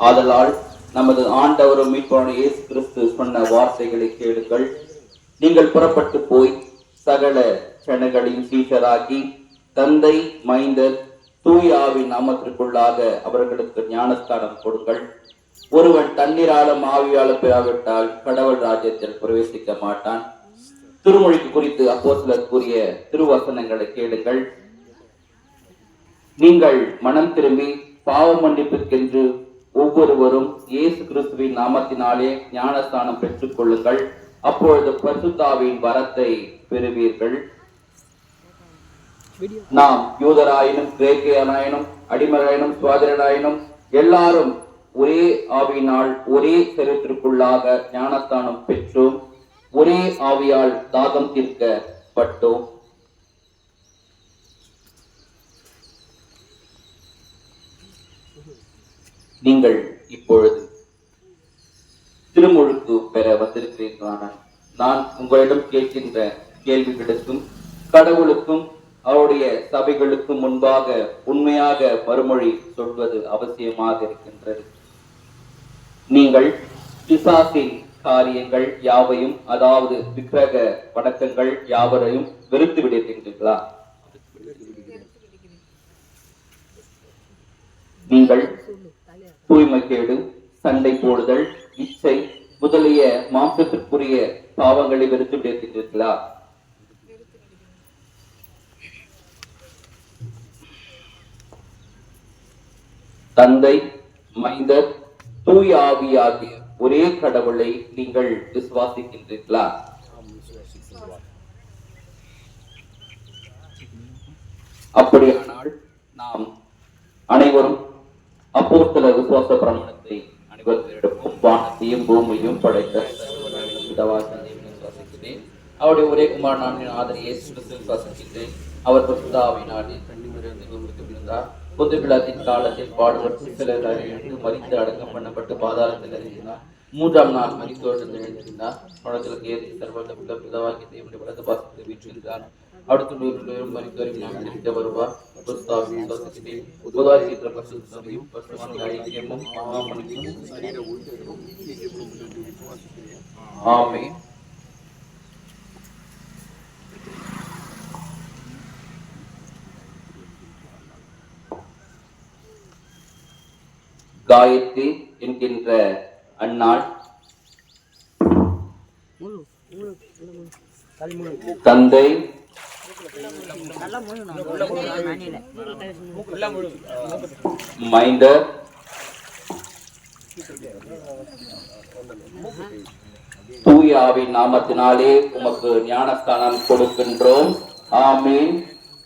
ஆதலால் நமது ஆண்டவரும் மீட்பரான இயேசு கிறிஸ்து சொன்ன வார்த்தைகளை கேளுங்கள். நீங்கள் புறப்பட்டு போய் சகல ஜனங்களையும் சீஷராக்கி தந்தை, மைந்தர், தூய ஆவியின் நாமத்திற்குள்ளாக அவர்களுக்கு ஞானஸ்தானம் கொடுங்கள். ஒருவன் தண்ணீராலும் ஆவியாலும் பெறாவிட்டால் கடவுள் ராஜ்யத்தில் பிரவேசிக்க மாட்டான். திருமொழிக்கு குறித்து அப்போஸ்தலர் கூறிய திருவசனங்களை கேளுங்கள். நீங்கள் மனம் திரும்பி பாவ மன்னிப்புக்கென்று ஒவ்வொருவரும் இயேசு கிறிஸ்துவின் நாமத்தினாலே ஞானஸ்தானம் பெற்றுக் கொள்ளுங்கள். அப்பொழுது பரிசுத்தாவின் வரத்தை பெறுவீர்கள். நாம் யூதராயினும் கிரேக்கையராயினும் அடிமராயினும் சுவாதிரராயினும் எல்லாரும் ஒரே ஆவியினால் ஒரே சரீரத்திற்குள்ளாக ஞானஸ்தானம் பெற்றோம். ஒரே ஆவியால் தாகம் தீர்க்கப்பட்டோம். நீங்கள் இப்பொழுது திருமுழுக்கு பெற வந்திருக்கிறீர்களான நான் உங்களிடம் கேட்கின்ற கேள்விகளுக்கும் கடவுளுக்கும் அவருடைய சபைகளுக்கும் முன்பாக உண்மையாக மறுமொழி சொல்வது அவசியமாக இருக்கின்றது. நீங்கள் பிசாசின் காரியங்கள் யாவையும், அதாவது விக்கிரக வணக்கங்கள் யாவரையும் வெறுத்து விடுகின்றீர்களா? நீங்கள் தூய்மைக்கேடு, சண்டை போடுதல், இச்சை முதலிய மாம்சத்திற்குரிய பாவங்களை வெறுத்து விடுகின்றீர்களா? தந்தை, மைந்தர், தூய ஆவியாகிய ஒரே கடவுளை நீங்கள் விசுவாசிக்கின்றீர்களா? அப்படியானால் நாம் அனைவரும் அப்போஸ்தலர் விசுவாச பிரமாணத்தை அனைவரும் எடுப்போம். வானத்தையும் பூமியையும் படைத்த விசுவாசிக்கிறேன். அவருடைய ஒரே குமாரனான ஆதரவு இயேசு கிறிஸ்துவை விசுவாசிக்கிறேன். அவர் பரிசுத்த ஆவியினாலே இருந்தார். பொது பிலாத்தின் காலத்தில் பாடுபட்டு சிலர் மரித்து அடக்கம் பண்ணப்பட்டு பாதாளத்தில் இறங்கினார். 3ஆம் நாள் மரித்தோடு எழுந்திருந்தார். பணத்திற்கு ஏறி சர்வதமுள்ள பிதாவாகிய தேவனுடைய வலது பாசத்தை வீற்றிருந்தார். அடுத்த 100 மரித்தோரையும் நாம் திருத்த வருவார். ஆமென். காயத்ரி என்கின்ற அன்னாள் தந்தை, மைந்தர், தூய ஆவியின் நாமத்தினாலே உமக்கு ஞானஸ்தானம் கொடுக்கின்றோம். ஆமீன்.